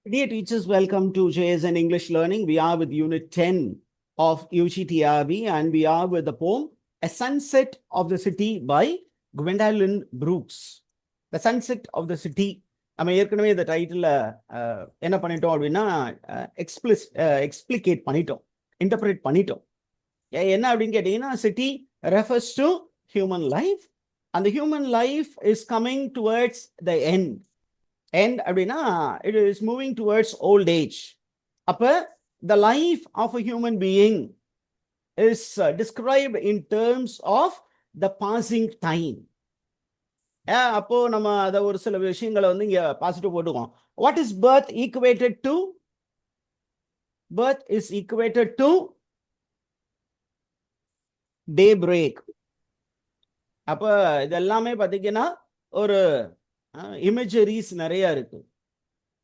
Dear teachers, welcome to JSN English Learning. We are with Unit 10 of UGTRB and we are with the poem A Sunset of the City by Gwendolyn Brooks. The Sunset of the City. நம்ம ஏற்கனவே இந்த title என்ன பண்ணிட்டோம் அப்படின்னா எக்ஸ்பிளிகேட் பண்ணிட்டோம், interpret பண்ணிட்டோம். என்ன அப்படின்னு கேட்டீங்கன்னா, city refers to human life. அந்த human life is coming towards the end. And அப்படின்னா it is moving towards old age. அப்ப the life of a human being is described in terms of the passing time. அப்போ நம்ம அதை ஒரு சில விஷயங்களை வந்து இங்க positive போட்டுக்கோம். What is birth equated to? Birth is equated to daybreak. அப்ப இதெல்லாமே பார்த்தீங்கன்னா ஒரு இமேஜரிஸ் நிறைய இருக்கு.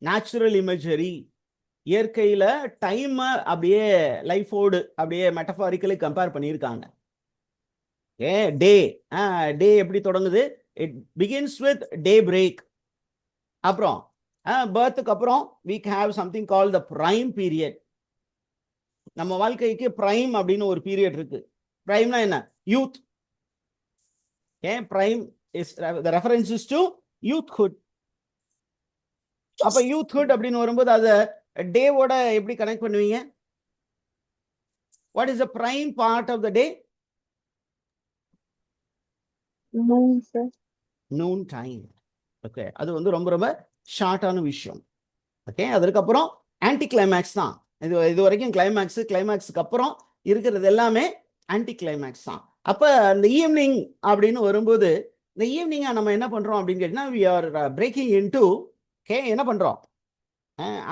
நேச்சுரல் இமேஜரி, இயற்கையில டைம் அப்படியே லைஃபோடு அப்படியே மெட்டபாரிக்கலி கம்பேர் பண்ணியிருக்காங்க. டே டே எப்படி தொடங்குது? It begins with day break. அப்புறம் பர்த்துக்கு அப்புறம் we have something called the prime period. நம்ம வாழ்க்கைக்கு பிரைம் அப்படின்னு ஒரு பீரியட் இருக்கு. பிரைம்னா என்ன? Youth. Prime is the references to youthhood. அப்ப youthhood அப்படின்னு வரும்போது அதை டேவோட எப்படி கனெக்ட் பண்ணுவீங்க? What is the prime part of the day? Noon, sir. Noon time. Okay, அது வந்து ரொம்ப ரொம்ப ஷார்ட்டான விஷயம். ஓகே, அதுக்கப்புறம் ஆன்டி கிளைமேக்ஸ் தான். இது வரைக்கும் கிளைமேக்ஸுக்கு அப்புறம் இருக்கிறது எல்லாமே ஆன்டி கிளைமேக்ஸ் தான். அப்ப அந்த ஈவினிங் அப்படின்னு வரும்போது, இந்த ஈவினிங்கை நம்ம என்ன பண்ணுறோம் அப்படின்னு கேட்டிங்கன்னா, we are breaking into என்ன பண்ணுறோம்?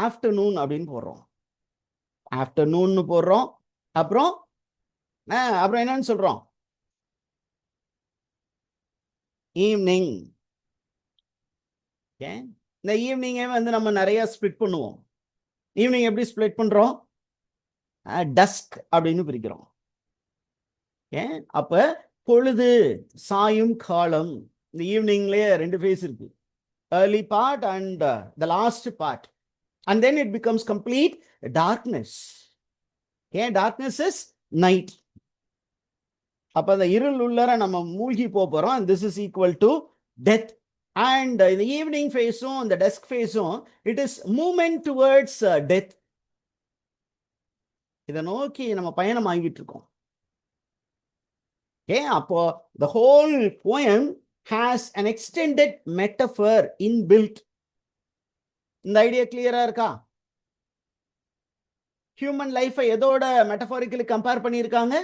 ஆஃப்டர்நூன் அப்படின்னு போடுறோம். ஆஃப்டர்நூன்னு போடுறோம். அப்புறம் என்னன்னு சொல்கிறோம்? ஈவினிங். இந்த ஈவினிங்கை வந்து நம்ம நிறைய ஸ்ப்ளிட் பண்ணுவோம். ஈவினிங் எப்படி ஸ்ப்ளிட் பண்ணுறோம்? டஸ்க் அப்படின்னு பிரிக்கிறோம். அப்போ பொழுது சாயும் காலம். இந்த ஈவினிங்லேயே ரெண்டு ஃபேஸ் இருக்கு, early part and the last part, and then it becomes complete darkness. Darkness is night. அப்ப அந்த இருள் உள்ளர நம்ம மூழ்கி போறோம், and this is equal to death. And in the evening phase and the dusk phase, it is movement towards death. இதை நோக்கி நம்ம பயணம் ஆகிட்டு இருக்கோம். அப்போ the whole poem has an extended metaphor inbuilt. இந்த ஐடியா கிளியரா இருக்கா? ஹியூமன் லைஃபை எதோட மெட்டபாரிக்கலி கம்பேர் பண்ணியிருக்காங்க?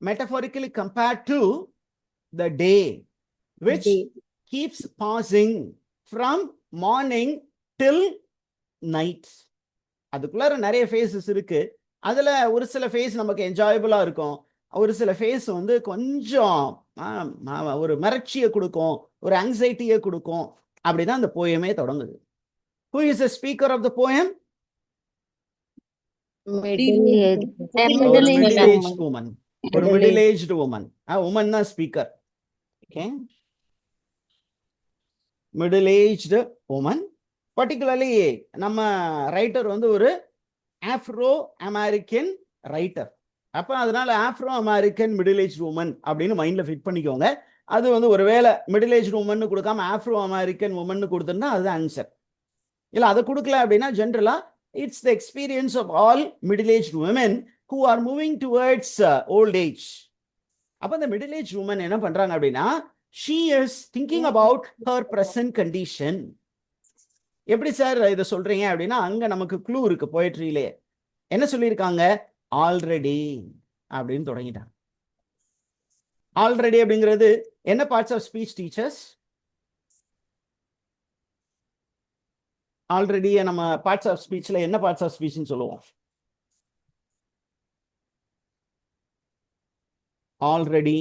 Metaphorically compare to the day which keeps passing from morning till night. அதுக்குள்ளார நிறைய ஃபேஸஸ் இருக்கு. அதுல ஒரு சில ஃபேஸ் நமக்கு என்ஜாயபிளா இருக்கும், ஒரு சில ஃபேஸ் வந்து கொஞ்சம் ஒரு மிரட்சியை கொடுக்கும், ஒரு ஆங்ஸைட்டியை கொடுக்கும். அப்படிதான் அந்த போயமே தொடங்குது. Who is the speaker of the poem? Middle-aged woman. ஒரு middle-aged woman. woman தான் speaker. Middle-aged woman. Particularly நம்ம ரைட்டர் வந்து ஒரு ஆப்ரோ அமெரிக்கன் ரைட்டர். அப்போ அதனால ஆப்ரோ அமெரிக்கன் மிடில் ஏஜ் உமன் அப்படின்னு மைண்டில் ஃபிட் பண்ணிக்கோங்க. அது வந்து ஒரு வேளை மிடில் ஏஜ் உமன் கொடுக்காம ஆப்ரோ அமெரிக்கன் உமன் கொடுத்துருந்தா அது ஆன்சர். இல்லை அதை கொடுக்கல அப்படின்னா ஜென்ரலா it's the experience of all middle age woman who are moving towards old age. அப்போ இந்த மிடில் ஏஜ் உமன் என்ன பண்றாங்க அப்படின்னா, she is thinking about her present condition. எப்படி சார் இதை சொல்றீங்க அப்படின்னா, அங்க நமக்கு க்ளூ இருக்கு போயட்ரியிலே. என்ன சொல்லியிருக்காங்க? ஆல்ரெடி அப்படின்னு தொடங்கிட்டாங்க. ஆல்ரெடி அப்படிங்கிறது என்ன parts of speech teachers? Already நம்ம பார்ட்ஸ் ஆஃப் ஸ்பீச்ல என்ன பார்ட்ஸ் ஆஃப் ஸ்பீச்னு சொல்லுவோம்? ஆல்ரெடி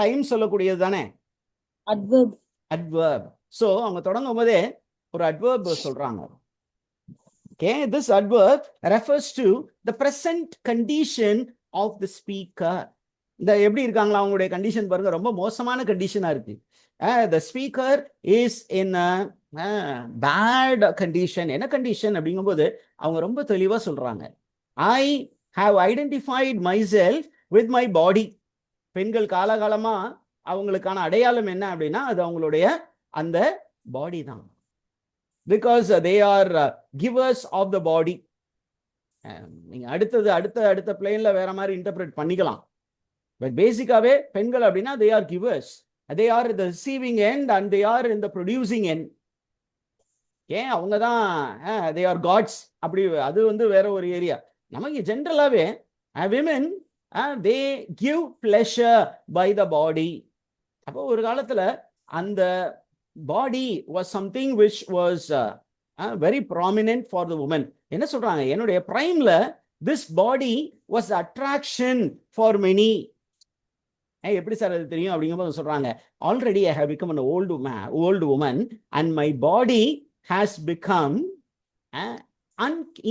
டைம் சொல்லக்கூடியது தானே, அட்வர்ப். சோ அவங்க தொடங்கும் போதே ஒரு அட்வர்ப் சொல்றாங்க. This adverb refers to the present condition of the speaker. இந்த எப்படி இருக்காங்களா அவங்களுடைய கண்டிஷன் பாருங்க, ரொம்ப மோசமான கண்டிஷனா இருக்கு. The speaker is in a bad condition. என்ன கண்டிஷன் அப்படிங்கும்போது அவங்க ரொம்ப தெளிவா சொல்றாங்க, I have identified myself with my body. பெண்கள் காலகாலமா அவங்களுக்கான அடையாளம் என்ன அப்படின்னா அது அவங்களுடைய அந்த பாடி தான். Because they are givers of the body. நீங்க அடுத்த பிளேன்ல வேற மாதிரி இன்டர்பிரேட் பண்ணிக்கலாம். பட் பேசிக்காவே பெண்கள் அப்படின்னா தே are givers, they are the receiving end and they are in the producing end. ஏன் அவங்க தான் தே ஆர் காட்ஸ் அப்படி, அது வந்து வேற ஒரு ஏரியா. நமக்கு ஜென்ரலாவே women they give pleasure by the body. அப்போ ஒரு காலத்துல அந்த body was something which was very prominent for the woman. என்ன சொல்றாங்க, என்னுடைய பிரைம்ல this body was attraction for many. எப்படி சார் அது தெரியும் அப்படிங்கும்போது சொல்றாங்க, already I have become an old woman and my body has become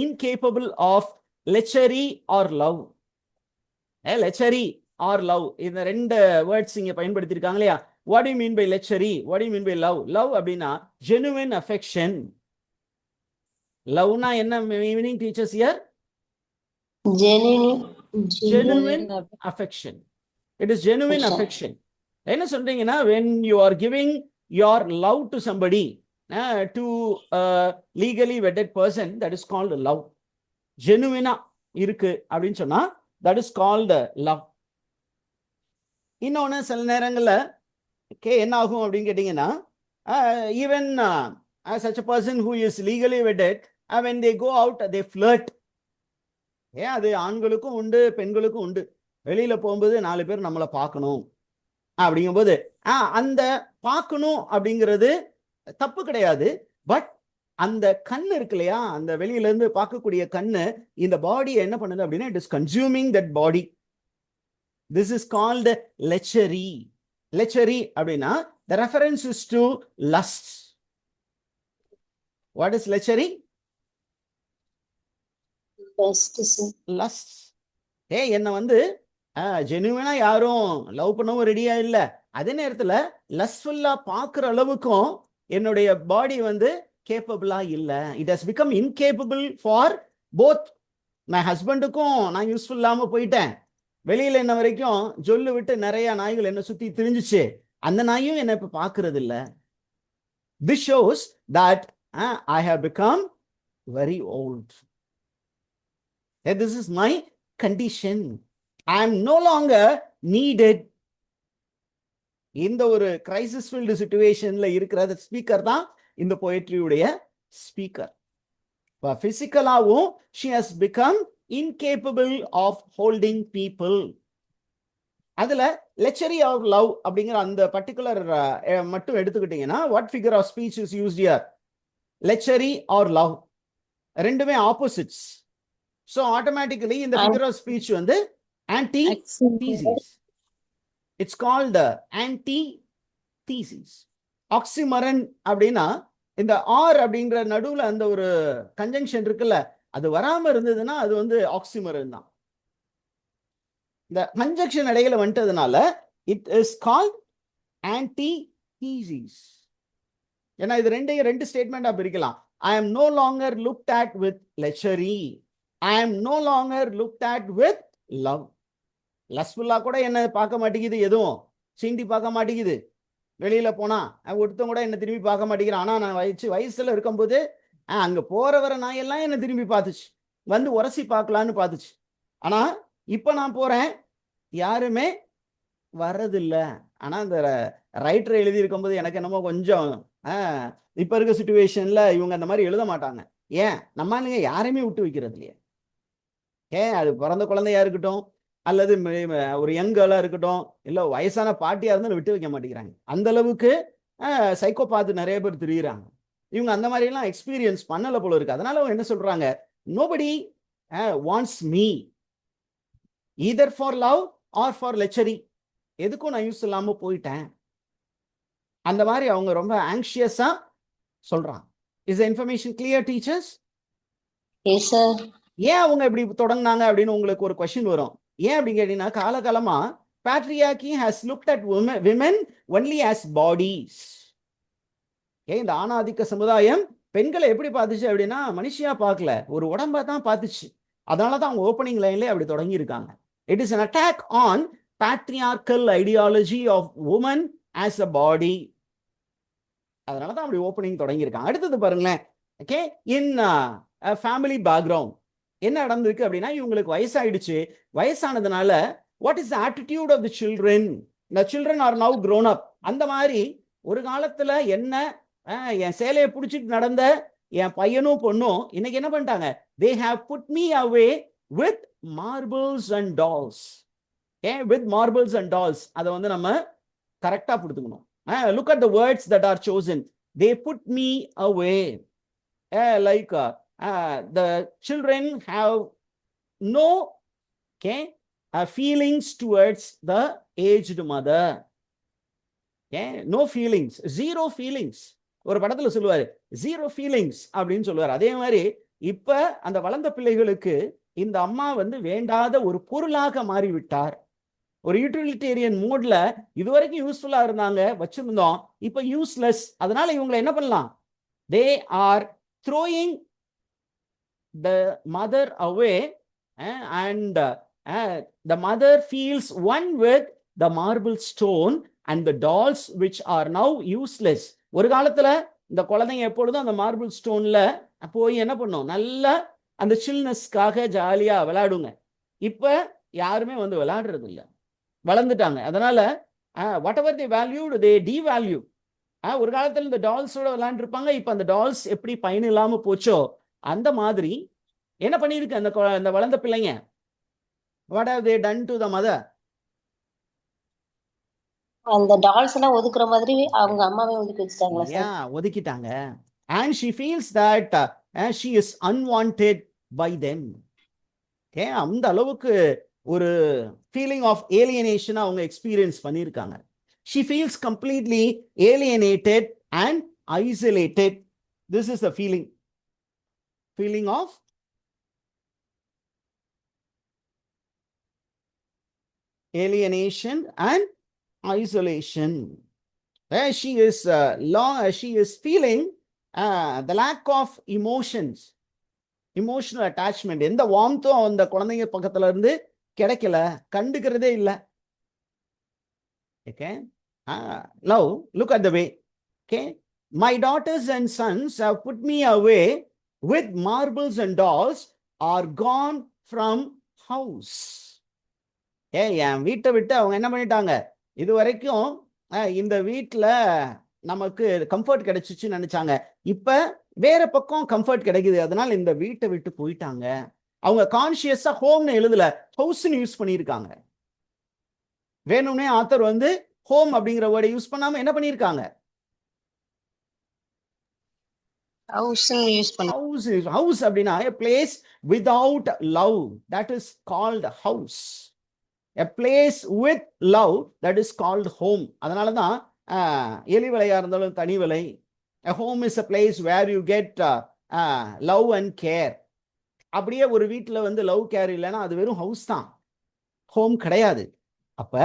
incapable of lechery or love. lechery or love இந்த ரெண்டு வேர்ட்ஸ் இங்க பயன்படுத்தியிருக்காங்க இல்லையா. what do you mean by lechery, what do you mean by love? love அப்படின்னா genuine affection. லவ்னா என்ன meaning teachers here? genuine affection. It is genuine affection. என்ன சொல்றீங்கன்னா, when you are giving your love to somebody, to a legally wedded person, that is called love. genuine இருக்கு அப்படின்னு சொன்னா that is called love. இன்னொன்னு சில நேரங்கள்ல என்ன ஆகும் அப்படின்னு கேட்டீங்கன்னா, even such a person who is legally wedded, when they go out they flirt. அது ஆண்களுக்கும் உண்டு பெண்களுக்கும் உண்டு. வெளியில போகும்போது 4 பேர் நம்மளை பார்க்கணும் அப்படிங்கும்போது அந்த பார்க்கணும் அப்படிங்கிறது தப்பு கிடையாது. பட் அந்த கண்ணு இருக்கு இல்லையா, அந்த வெளியில இருந்து பார்க்கக்கூடிய கண்ணு இந்த பாடியை என்ன பண்ணுது அப்படின்னா, it is consuming that body. This is called lechery. Lechery அப்படின்னா the reference is to lust. what is lechery? lust. என்ன வந்து ஜெனுவினா யாரும் லவ் பண்ணவும் ரெடியா இல்ல, அதே நேரத்துல லஸ்ட்ஃபுல்லா பாக்குற அளவுக்கும் என்னுடைய பாடி வந்து கேப்பபிளா இல்ல. It has become incapable for both. My ஹஸ்பண்டுக்கும் நான் யூஸ்ஃபுல் இல்லாம போயிட்டேன். வெளியில என்ன வரைக்கும் ஜொல்லு விட்டு நிறைய நாய்கள் என்ன சுத்தி திரிஞ்சிச்சு, அந்த நாயும் என்ன இப்ப பாக்குறது இல்ல. this shows that I have become very old. this is my condition. I am no longer needed. இந்த ஒரு கிரைசிஸ் ஃபீல்டு சிச்சுவேஷன்ல இருக்கிற ஸ்பீக்கர் தான் இந்த போயட்ரியுடைய speaker. பிசிக்கலாவும் she has become incapable of holding people. அதுல லெச்சரி ஆஃப் லவ் அப்படிங்கிற அந்த பர்டிகுலர் மட்டும் எடுத்துக்கிட்டீங்கன்னா, what figure of speech is used here? Lechery or love ரெண்டுமே ஆப்போசிட்ஸ். ஸோ ஆட்டோமேட்டிக்கலி இந்த ஃபிகர் ஆஃப் ஸ்பீச் வந்து antithesis. It's called antithesis. oxymoron அப்படின்னா இந்த ஆர் அப்படிங்கிற நடுவுல அந்த ஒரு கன்ஜங்ஷன் இருக்குல்ல, அது வராம இருந்ததுன்னா அது வந்து ஆக்சிமரன் தான். இந்த கன்ஜங்ஷன் இடையில வந்துட்டதுனால it is called antithesis. ஏன்னா இது ரெண்டு ஸ்டேட்மெண்டா பிரிக்கலாம். I am no longer looked at with lechery. I am no longer looked at with love. லஸ்ஃபுல்லா கூட என்ன பார்க்க மாட்டேங்குது, எதுவும் சீண்டி பார்க்க மாட்டேங்குது. வெளியில போனா ஒருத்தன் கூட என்ன திரும்பி பார்க்க மாட்டேங்கிறான். ஆனா நான் வயசுல இருக்கும்போது அங்க போற வர நாயெல்லாம் என்ன திரும்பி பார்த்துச்சு, வந்து உரசி பார்க்கலான்னு பார்த்துச்சு. ஆனா இப்ப நான் போறேன், யாருமே வர்றதில்ல. ஆனா இந்த ரைட்டர் எழுதி இருக்கும்போது எனக்கு என்னமோ கொஞ்சம் இப்ப இருக்க சிச்சுவேஷன்ல இவங்க அந்த மாதிரி எழுத மாட்டாங்க. ஏன் நம்ம யாரையுமே விட்டு வைக்கிறது இல்லையா? அது பிறந்த குழந்தையா இருக்கட்டும், அல்லது ஒரு யங் கேர்ளா இருக்கட்டும், இல்ல வயசான பாட்டியா இருந்தாலும் விட்டு வைக்க மாட்டேங்கிறாங்க. அந்த அளவுக்கு சைக்கோபாத் நிறைய பேர் திரியுறாங்க. இவங்க அந்த மாதிரி எல்லாம் எக்ஸ்பீரியன்ஸ் பண்ணல போல இருக்கு. அதனால அவங்க என்ன சொல்றாங்க, nobody wants me either for love or for lechery. எதுக்கும் நான் யூஸ் இல்லாம போயிட்டேன். அந்த மாதிரி அவங்க ரொம்ப ஆங்ஷியஸா சொல்றாங்க. Is the information clear teachers? Yes sir. ஏன் அவங்க இப்படி தொடங்கினாங்க அப்படின்னு உங்களுக்கு ஒரு கொஸ்டின் வரும். ஏன் அப்படின்னு கேட்டீங்கன்னா, காலகாலமா patriarchy has looked at women only as bodies. இந்த ஆணாதிக்க சமுதாயம் பெண்களை எப்படி பார்த்துச்சு அப்படின்னா மனுஷியா பார்க்கல, ஒரு உடம்பா தான் பார்த்துச்சு. அதனாலதான் அவங்க ஓப்பனிங் லைன்ல அப்படி தொடங்கி இருக்காங்க. It is an attack on patriarchal ideology of woman as a body. அதனாலதான் அப்படி ஓப்பனிங் தொடங்கி இருக்காங்க. அடுத்தது பாருங்களேன், ஓகே, இன் ஃபேமிலி பேக்ரவுண்ட் என்ன நடந்திருக்கு அப்படின்னா, இவங்களுக்கு வயசாயிடுச்சு. வயசானதுனால what is the attitude of the children? the children are now grown up. அந்த மாதிரி ஒரு காலத்துல என்ன என் சேலையை பிடிச்சிட்டு நடந்த என் பையனும் பொண்ணும் இன்னைக்கு என்ன பண்ணிட்டாங்க? they have put me away with marbles and dolls. with marbles and dolls. அதை வந்து நம்ம கரெக்டா புரிஞ்சுக்கணும். look at the words that are chosen. they put me away. like the children have no feelings towards the aged mother. no feelings, zero feelings. ஒரு படத்துல சொல்லுவாரு zero feelings அப்படின்னு சொல்லுவார். அதே மாதிரி இப்ப அந்த வளர்ந்த பிள்ளைகளுக்கு இந்த அம்மா வந்து வேண்டாத ஒரு பொருளாக மாறிவிட்டார். ஒரு யூட்டிலிட்டேரியன் மோட்ல இதுவரைக்கும் யூஸ்ஃபுல்லா இருந்தாங்க, வச்சிருந்தோம், இப்ப யூஸ்லெஸ். அதனால இவங்களை என்ன பண்ணலாம்? They are throwing the mother away and the mother feels one with the marble stone and the dolls which are now useless. ஒரு காலத்துல இந்த குழந்தைங்க எப்பொழுதும் அந்த மார்பிள் ஸ்டோன்ல போய் என்ன பண்ணும்? நல்லா அந்த சில்னஸ்க்காக ஜாலியா விளையாடுங்க. இப்ப யாருமே வந்து விளையாடுறது இல்லை, வளர்ந்துட்டாங்க. அதனால what ever they valued they devalue. ஒரு காலத்துல இந்த டால்ஸோட விளையாண்டு இருப்பாங்க, இப்ப அந்த டால்ஸ் எப்படி பயன் இல்லாம போச்சோ அந்த மாதிரி என்ன பண்ணிருக்கு அந்த வளர்ந்த பிள்ளைங்க? What have they done to the mother? அந்த டால்ஸ் எல்லாம் ஒதுக்குற மாதிரி அவங்க அம்மாவே ஒதுக்கி வச்சுட்டாங்களா sir? ஒதுக்கிட்டாங்க. and she feels that she is unwanted by them. அந்த அளவுக்கு ஒரு feeling of alienation அவங்க எக்ஸ்பீரியன்ஸ் பண்ணியிருக்காங்க. she feels completely alienated and isolated. this is the feeling of alienation and isolation. she is feeling the lack of emotional attachment. எந்த வார்ம்த்தும் அந்த குழந்தைங்க பக்கத்துல இருந்து கிடைக்கல, கண்டுக்கிறதே இல்லை. okay now look at the way. okay, my daughters and sons have put me away with marbles and dolls, are gone from house. என் வீட்டை விட்டு அவங்க என்ன பண்ணிட்டாங்க? இது வரைக்கும் இந்த வீட்டுல நமக்கு கம்ஃபர்ட் கிடைச்சிச்சுன்னு நினைச்சாங்க, இப்ப வேற பக்கம் கம்ஃபர்ட் கிடைக்குது, அதனால இந்த வீட்டை விட்டு போயிட்டாங்க. அவங்க கான்சியஸா ஹோம்னு எழுதல, ஹவுஸ்ன்னு யூஸ் பண்ணியிருக்காங்க. வேணும்னே ஆத்தர் வந்து ஹோம் அப்படிங்கிற வேர்டை யூஸ் பண்ணாம என்ன பண்ணியிருக்காங்க? ஹவுஸ் அப்படின்னா a place without love, that is called house. a place with love, that is called home. அதனாலதான் எலி விலையா இருந்தாலும் தனி விலை. a home is a place where you get love and care. அப்படியே ஒரு வீட்டுல வந்து லவ் கேர் இல்லைன்னா அது வெறும் ஹவுஸ் தான், ஹோம் கிடையாது. அப்ப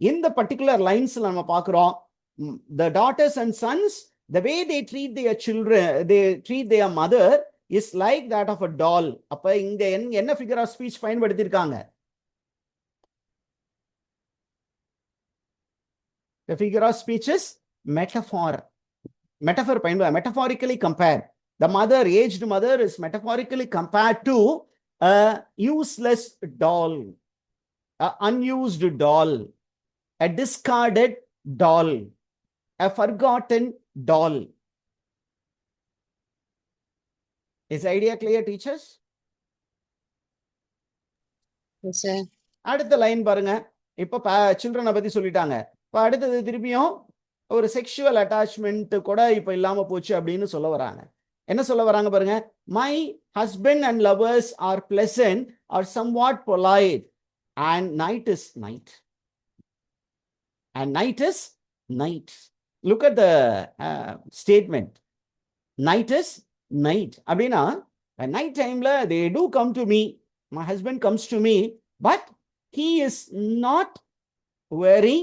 இந்த பர்டிகுலர் லைன்ஸ்ல நம்ம பார்க்கிறோம், the daughters and sons, the way they treat their children, they treat their mother is like that of a doll. அப்ப இங்க என்ன ஃபிகர் ஆஃப் ஸ்பீச் பயன்படுத்தி இருக்காங்க? The figure of speech is metaphor. Metaphorically compared. The mother, aged mother, is metaphorically compared to a useless doll, an unused doll, a discarded doll, a forgotten doll. Is the idea clear, teachers? Yes, sir. அடுத்த line பாருங்க. இப்ப சில்ட்ரனை பத்தி சொல்லிட்டாங்க. இப்ப அடுத்தது திருப்பியும் ஒரு sexual attachment கூட இப்ப இல்லாம போச்சு அப்படின்னு சொல்ல வராங்க. என்ன சொல்ல வராங்க பாருங்க. My husband and lovers are pleasant or somewhat polite and night is night. and night is night. Look at the statement. Night is night. அப்படின்னா night timeல they do come to me. My husband comes to me, but he is not very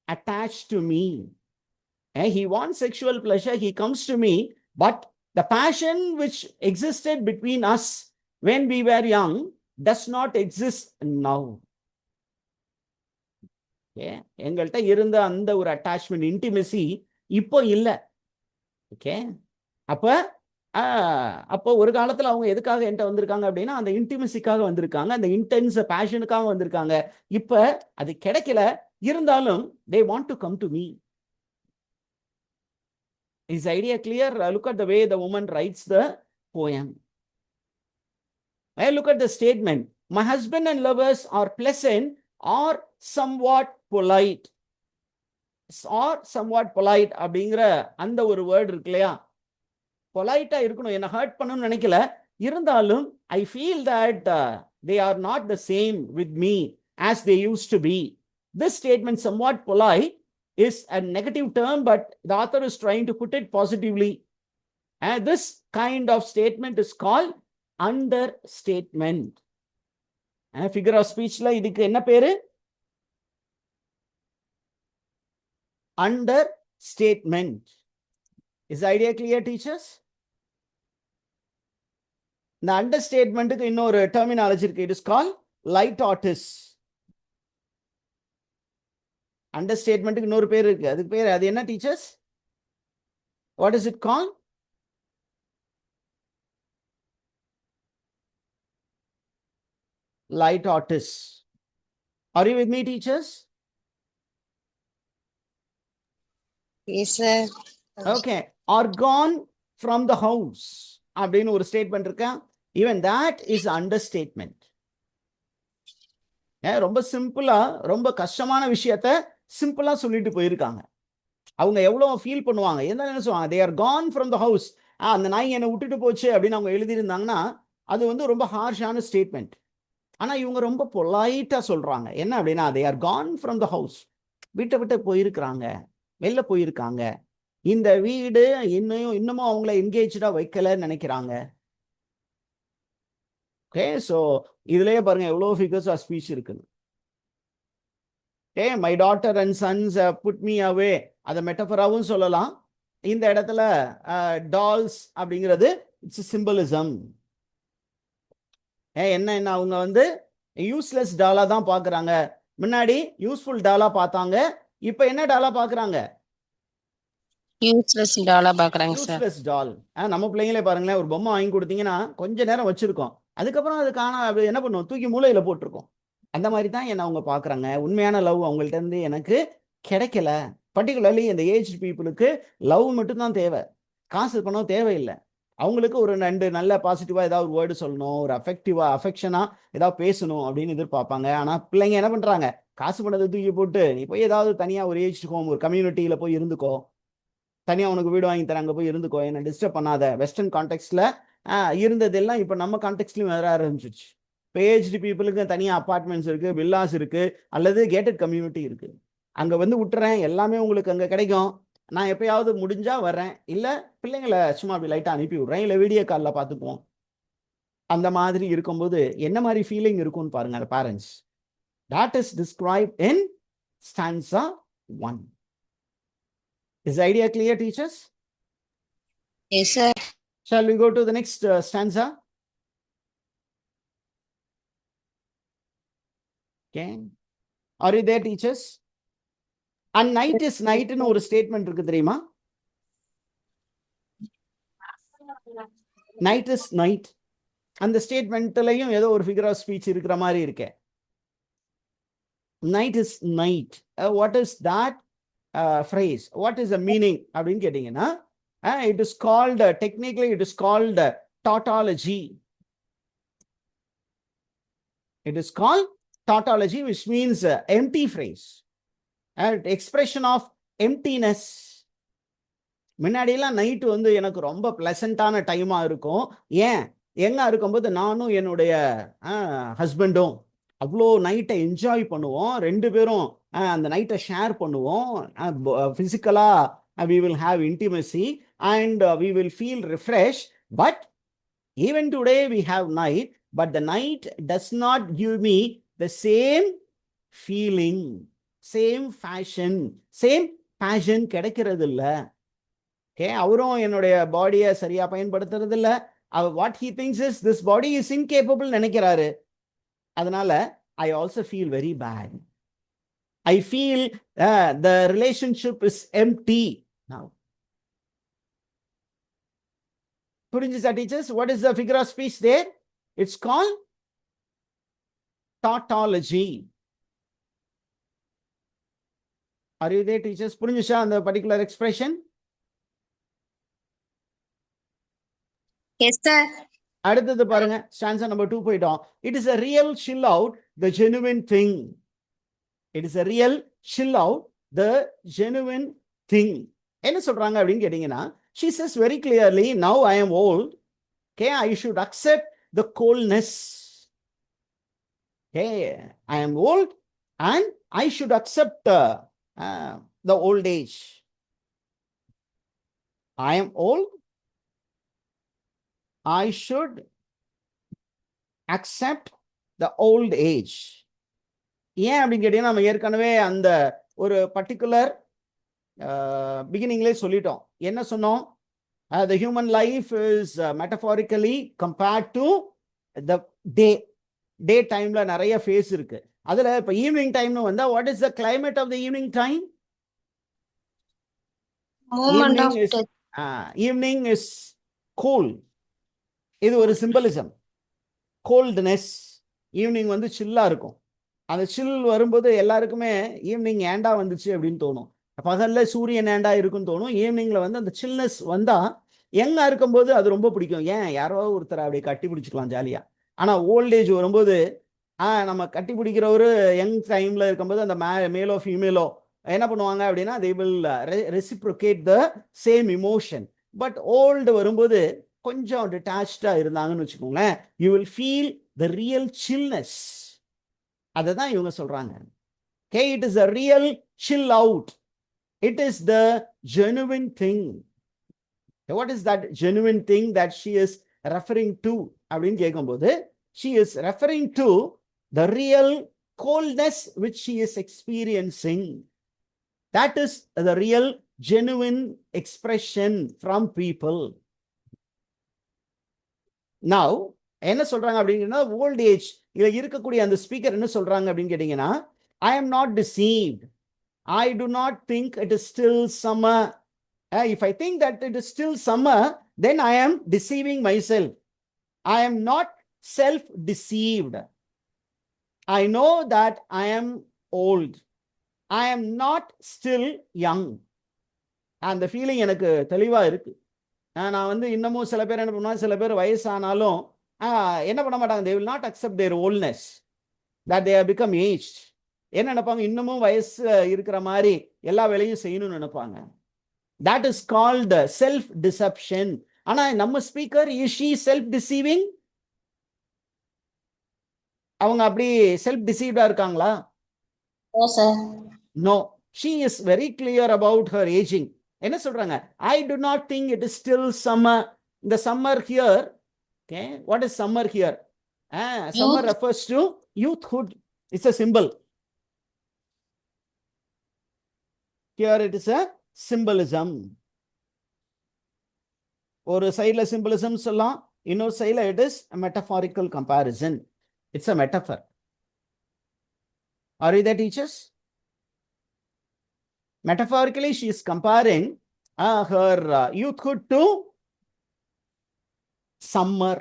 attached to me. He wants sexual pleasure, he comes to me, but the passion which existed between us when we were young does not exist now. எங்கள்கிட்ட இருந்த அந்த ஒரு attachment, intimacy இப்போ இல்லை. Okay, அப்போ ஒரு காலத்துல அவங்க எதுக்காக என்கிட்ட வந்திருக்காங்க அப்படின்னா அந்த இன்டிமெசிக்காக வந்திருக்காங்க, அந்த இன்டென்ஸ் பேஷனுக்காக வந்திருக்காங்க. இப்ப அது கிடைக்கல, இருந்தாலும் they want to come to me. Is idea clear? Look at the way the woman writes the poem. Look at the statement. My husband and lovers are pleasant or somewhat polite. Or somewhat polite அப்படிங்கிற அந்த ஒரு word இருக்கு இல்லையா, பொலைட்டா இருக்கணும், என்ன hurt பண்ணணும்னு நினைக்கல, இருந்தாலும் I feel that they are not the same with me as they used to be. This statement, somewhat polite, is a negative term, but the author is trying to put it positively. And this kind of statement is called understatement. Figure of speech la idukku enna peru? Understatement. Is the idea clear, teachers? The understatement க்கு இன்னொரு terminology இருக்கு. It is called light artist. Understatement க்கு இன்னொரு பேர் இருக்கு, அதுக்கு பேர் அது என்ன teachers? What is it called? Light artist. Are you with me, teachers? Yes, sir. Okay. Are gone from the house அப்படின்னு ஒரு ஸ்டேட்மெண்ட் இருக்கா? Even that is understatement. ரொம்ப சிம்பிளா, ரொம்ப கஷ்டமான விஷயத்த சிம்பிளா சொல்லிட்டு போயிருக்காங்க. அவங்க எவ்வளவு ஃபீல் பண்ணுவாங்க, என்ன நினைச்சுவாங்க? they are gone from the house. அந்த நாய் என்னை விட்டுட்டு போச்சு அப்படின்னு அவங்க எழுதியிருந்தாங்கன்னா அது வந்து ரொம்ப ஹார்ஷான ஸ்டேட்மெண்ட். ஆனா இவங்க ரொம்ப பொலைட்டா சொல்றாங்க. என்ன அப்படின்னா, they are gone from the house. வீட்டை விட்டு போயிருக்கிறாங்க, வெளில போயிருக்காங்க. இந்த வீடு இன்னமும் அவங்கள என்கேஜா வைக்கலன்னு நினைக்கிறாங்க. ஓகே, ஸோ இதுலயே பாருங்க எவ்வளவு ஃபிகர்ஸ் ஆஃப் ஸ்பீச் இருக்குன்னு. Okay, my daughter and sons put me away, அதை மெட்டஃபராவும் சொல்லலாம். இந்த இடத்துல டால்ஸ் அப்படிங்கிறது இட்ஸ் சிம்பலிசம். என்ன அவங்க வந்து யூஸ்லெஸ் டாலா தான் பாக்குறாங்க. முன்னாடி யூஸ்ஃபுல் டாலா பார்த்தாங்க, இப்ப என்ன டாலா பாக்குறாங்க? யூஸ்லெஸ் டாலா பாக்குறாங்க சார். யூஸ்லெஸ் டால். நம்ம பிள்ளைங்களே பாருங்களேன், ஒரு பொம்மை வாங்கி கொடுத்தீங்கன்னா கொஞ்ச நேரம் வச்சிருக்கோம், அதுக்கப்புறம் அது அது என்ன பண்ணுவோம், தூக்கி மூலையில போட்டிருக்கோம். அந்த மாதிரி தான் என்ன அவங்க பாக்குறாங்க. உண்மையான லவ் அவங்கள்ட்ட இருந்து எனக்கு கிடைக்கல. பர்டிகுலர்லி இந்த ஏஜ் பீப்புளுக்கு லவ் மட்டும்தான் தேவை, காசு பணம் தேவையில்லை. அவங்களுக்கு ஒரு நல்ல பாசிட்டிவா ஏதாவது ஒரு வேர்டு சொல்லணும், ஒரு அஃபெக்ஷனா ஏதாவது பேசணும் அப்படின்னு எதிர்பார்ப்பாங்க. ஆனா பிள்ளைங்க என்ன பண்றாங்க, காசு பணத்தை தூக்கி போட்டு நீ போய் ஏதாவது தனியா ஒரு ஏஜ் ஹோம், ஒரு கம்யூனிட்டியில போய் இருந்துக்கோ, தனியா உனக்கு வீடு வாங்கி தராங்க, போய் இருந்துக்கோ, என்ன டிஸ்டர்ப் பண்ணாத. வெஸ்டர்ன் கான்டெக்ட்ல இருந்ததெல்லாம் இப்ப நம்ம கான்டெக்ட்லயும் வர ஆரம்பிச்சிருச்சு. இப்போ ஏஜ்டு பீப்புளுக்கு தனியா அப்பார்ட்மெண்ட்ஸ் இருக்கு, வில்லாஸ் இருக்கு, அல்லது கேட்டட் கம்யூனிட்டி இருக்கு. அங்க வந்து விட்டுறேன், எல்லாமே உங்களுக்கு அங்க கிடைக்கும், நான் எப்பயாவது முடிஞ்சா வர்றேன், இல்ல பிள்ளைங்களை சும்மா அப்படி லைட்டா அனுப்பி விடுறேன், இல்ல வீடியோ காலில் பார்த்துக்குவோம். அந்த மாதிரி இருக்கும்போது என்ன மாதிரி ஃபீலிங் இருக்கும்னு பாருங்க அந்த parents. That is described in stanza 1. Is the idea clear, teachers? Yes, sir. Shall we go to the next stanza? Okay. Are you there, teachers? And night is night ன்னு ஒரு ஸ்டேட்மெண்ட் இருக்கு தெரியுமா? Night is night. அந்த ஸ்டேட்மெண்ட்லயும் ஏதோ ஒரு figure of speech இருக்கிற மாதிரி இருக்கே. Night is night. What is that phrase? What is the meaning அப்படின்னு கேட்டீங்கன்னா, it is called, technically it is called tautology. It is called tautology, which means empty phrase, expression of emptiness. முன்னாடியெல்லாம் night வந்து எனக்கு ரொம்ப பிளசண்டான டைமா இருக்கும். ஏன், எங்க இருக்கும்போது நானும் என்னுடைய ஹஸ்பண்டும் அவ்வளோ நைட்டை என்ஜாய் பண்ணுவோம், ரெண்டு பேரும் அந்த நைட்டை ஷேர் பண்ணுவோம். பிசிக்கலா we will have intimacy and we will feel refreshed. But even today we have night, but the night does not give me the same feeling, same fashion, same fashion கிடைக்கிறது இல்லை. Okay, அவரும் என்னுடைய பாடியை சரியா பயன்படுத்துறது இல்லை. What he thinks is this body is incapable நினைக்கிறாரு. அதனால I also feel very bad. I feel the relationship is empty now. புரிஞ்சுச்சா teachers? What is the figure of speech there? It's called tautology. Are you there, teachers? புரிஞ்சுச்சா அந்த particular expression? Yes, sir. அடுத்தது பாருங்க, stanza number 2 போயிட்டோம். It is a real chill out, the genuine thing. It is a real chill out, the genuine thing. என்ன சொல்றாங்க அப்படின்னு கேட்டீங்கன்னா, she says very clearly, now I am old. Okay, I should accept the coldness. Okay, I am old and I should accept the old age. I am old. I should accept the old age. ஏன் அப்படின்னு கேட்டீங்கன்னா, நம்ம ஏற்கனவே அந்த ஒரு particular பிகினிங்லேயே சொல்லிட்டோம். என்ன சொன்னோம்? The human life is metaphorically compared to the day. Day டைம்ல நிறைய ஃபேஸ் இருக்கு. அதுல இப்ப ஈவினிங் டைம்னு வந்தா, what is the climate of the evening time? Evening is cool. இது ஒரு சிம்பலிசம். கோல்ட்னஸ், ஈவினிங் வந்து சில்லா இருக்கும். அந்த சில் வரும்போது எல்லாருக்குமே ஈவினிங் ஏண்டா வந்துச்சு அப்படின்னு தோணும். பகல்ல சூரியன் ஏண்டா இருக்குன்னு தோணும். ஈவினிங்ல வந்து அந்த சில்னஸ் வந்தா யங்கா இருக்கும்போது அது ரொம்ப பிடிக்கும். ஏன் யாரோ ஒருத்தர் அப்படியே கட்டி பிடிச்சிக்கலாம் ஜாலியா. ஆனா ஓல்ட் ஏஜ் வரும்போது நம்ம கட்டி பிடிக்கிற ஒரு யங் டைம்ல இருக்கும்போது அந்த மேலோ ஃபீமேலோ என்ன பண்ணுவாங்க அப்படின்னா, they will reciprocate the same emotion. But old வரும்போது கொஞ்சம் டிட்டாச்சா இருந்தாங்கன்னு வச்சுக்கோங்களேன், you will feel the real chillness. அதை தான் இவங்க சொல்றாங்க. Okay, it is a real chill out. It is the genuine thing. What is that genuine thing that she is referring to அப்படின்னு கேட்கும்போது, she is referring to the real coldness which she is experiencing. That is the real genuine expression from people. Now என்ன சொல்றாங்க அப்படின்னா, old age இதுல இருக்கக்கூடிய அந்த speaker என்ன சொல்றாங்க அப்படின்னு கேட்டீங்கன்னா, I am not deceived. I do not think it is still summer. If I think that it is still summer, then I am deceiving myself. I am not self-deceived. I know that I am old. I am not still young. அந்த feeling எனக்கு தெளிவா இருக்கு. நான் வந்து இன்னமும் சில பேர் என்ன பண்ணுவாங்க, சில பேர் வயசானாலும் என்ன பண்ண மாட்டாங்க, they will not accept their oldness, that they have become aged. என்ன நினைப்பாங்க, இன்னமும் வயசு இருக்கிற மாதிரி எல்லா வேலையும் செய்யணும்னு நினைப்பாங்க. That is called self deception. ஆனா நம்ம speaker, is she self deceiving? அவங்க அப்படி செல்ஃப் டிசீவ்டா இருக்காங்களா? No, sir. No, she is very clear about her aging. என்ன சொல்றாங்க? I do not think it is still summer. The summer here, okay, what is summer here? Summer refers to youthhood. It's a symbol. Here it is a symbolism. ஒரு சைடுல சிம்பிளிசம் சொல்லலாம், இன்னொரு சைடுல it is a metaphorical comparison. It's a metaphor. Are you there, teachers? Metaphorically, she is comparing her youthhood to summer.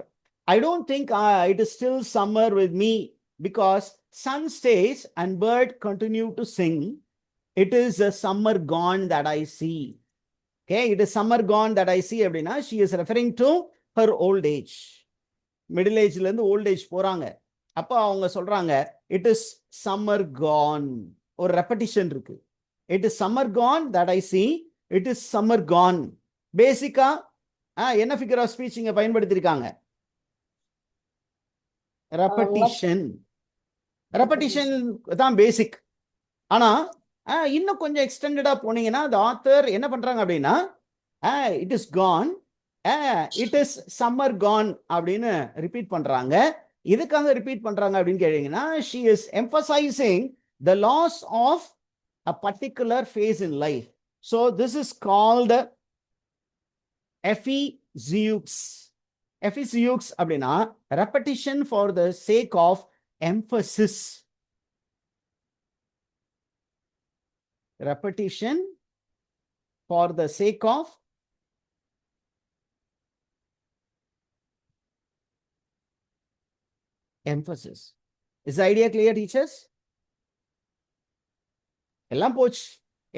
I don't think it is still summer with me, because sun stays and bird continue to sing. It is a summer gone that I see. Okay, it is summer gone that I see அப்படின்னா, she is referring to her old age. Middle ஏஜ்ல இருந்து old age போறாங்க. அப்போ அவங்க சொல்றாங்க, it is summer gone. ஒரு repetition இருக்கு. It is summer gone that I see. It is summer gone. பேசிக்கா என்ன ஃபிகர் ஆஃப் ஸ்பீச் இங்க பயன்படுத்திருக்காங்க? ரெப்படிஷன். ரெப்படிஷன் தான் பேசிக். ஆனா இன்னும் கொஞ்சம் எக்ஸ்டெண்டடா போனீங்கன்னா, the author என்ன பண்றாங்க அப்படின்னா, it is gone, it is summer gone அப்படின்னு ரிப்பீட் பண்றாங்க. இதுக்காக ரிப்பீட் பண்றாங்க அப்படின்னு கேட்டீங்கன்னா, she is emphasizing the loss of a particular phase in life. So this is called ephesieux. Ephesieux அப்படின்னா repetition for the sake of emphasis. Repetition for the sake of emphasis. Is the idea clear, teachers? எல்லாம் போச்சு,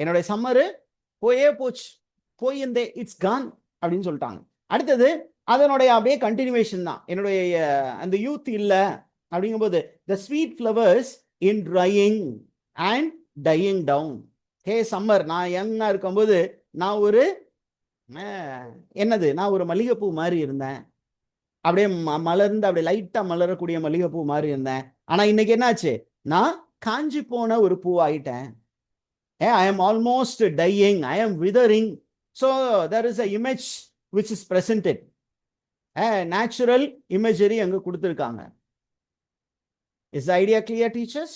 என்னுடைய summer போயே போச்சு, போய் இந்த it's Khan அப்படின்னு சொல்லிட்டாங்க. அடுத்தது அதனுடைய அப்படியே கண்டினியூவேஷன் தான். என்னுடைய அந்த யூத் இல்ல அப்படிங்கும்போது the sweet flowers in drying and dying down. Hey summer, நான் யங்கா இருக்கும்போது நான் ஒரு நான் ஒரு மல்லிகைப்பூ மாதிரி இருந்தேன், அப்படியே மலர்ந்து அப்படியே லைட்டா மலரக்கூடிய மல்லிகைப்பூ மாதிரி இருந்தேன். ஆனா இன்னைக்கு என்னாச்சு, நான் காஞ்சி போன ஒரு பூ ஆயிட்டேன். I am almost dying, I am withering. So there is a image which is presented. Natural imagery அங்க கொடுத்திருக்காங்க. Is the idea clear, teachers?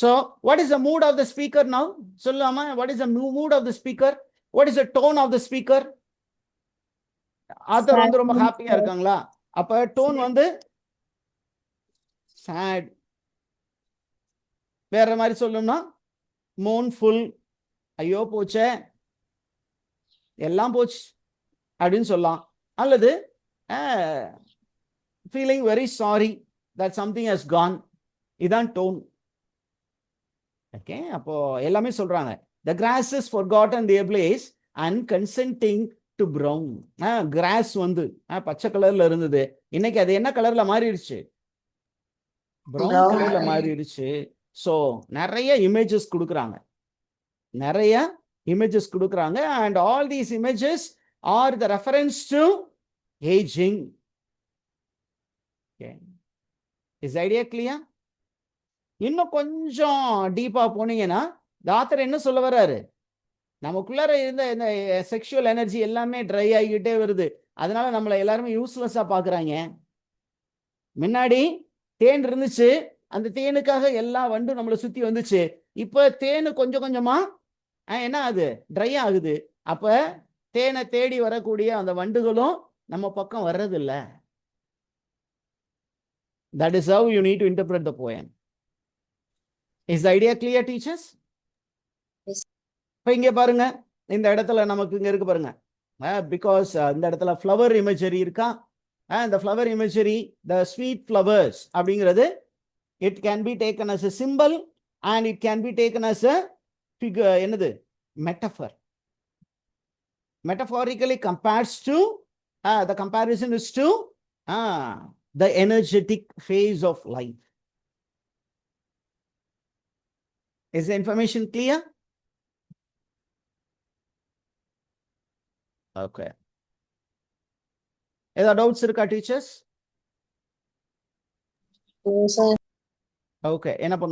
So what is the mood of the speaker now? சொல்லலாமா? What is the mood of the speaker? What is the tone of the speaker? Author வந்து ரொம்ப ஹாப்பியா இருக்காங்களா? அப்ப tone வந்து sad. வேற மாதிரி சொல்லணும்னா mournful, ஐயோ போச்சே, எல்லாம் போச்சு அப்படின்னு சொல்லலாம். அல்லது feeling very sorry that something has gone. இதான் டோன். ஓகே, அப்போ எல்லாமே சொல்றாங்க. The grass is forgotten their place and consenting to brown. Cross வந்து பச்சை கலர்ல இருந்தது, இன்னைக்கு அது என்ன கலர்ல மாறிடுச்சு, பிரவுன் கலர்ல மாறிடுச்சு. ஸோ நிறைய இமேஜஸ் கொடுக்குறாங்க, நிறைய இமேஜஸ் கொடுக்குறாங்க. And all these images R the reference to ageing. Is idea clear? இன்னும் கொஞ்சம் டீப்பா போனீங்கன்னா டாக்டர் என்ன சொல்ல வர்றாரு, நமக்குள்ளார இருந்த இந்த செக்ஷுவல் எனர்ஜி எல்லாமே ட்ரை ஆகிக்கிட்டே வருது, அதனால நம்மளை எல்லாருமே யூஸ்லெஸ்ஸா பாக்குறாங்க. முன்னாடி தேன் இருந்துச்சு, அந்த தேனுக்காக எல்லா வண்டும் நம்மளை சுத்தி வந்துச்சு. இப்ப தேனு கொஞ்சம் கொஞ்சமா என்ன ஆகுது, ட்ரை ஆகுது. அப்ப தேனை தேடி வரக்கூடிய அந்த வண்டுகளும் நம்ம பக்கம் வர்றதில்ல. That is how you need to interpret the poem. Is the idea clear, teachers? Yes. இப்ப இங்க பாருங்க, இந்த இடத்துல நமக்கு இங்க இருக்கு பாருங்க, பிகாஸ் இந்த இடத்துல ஃப்ளவர் இமேஜரி இருக்கா. இந்த flower imagery, the sweet flowers அப்படிங்கிறது it can be taken as a symbol and it can be taken as a figure. என்னது, metaphor. Metaphorically compares to the comparison is to the energetic phase of life. Is the information clear? Okay. ஏதாவது doubts இருக்கா teachers? Sir. Okay, என்ன பண்ணுவோம்?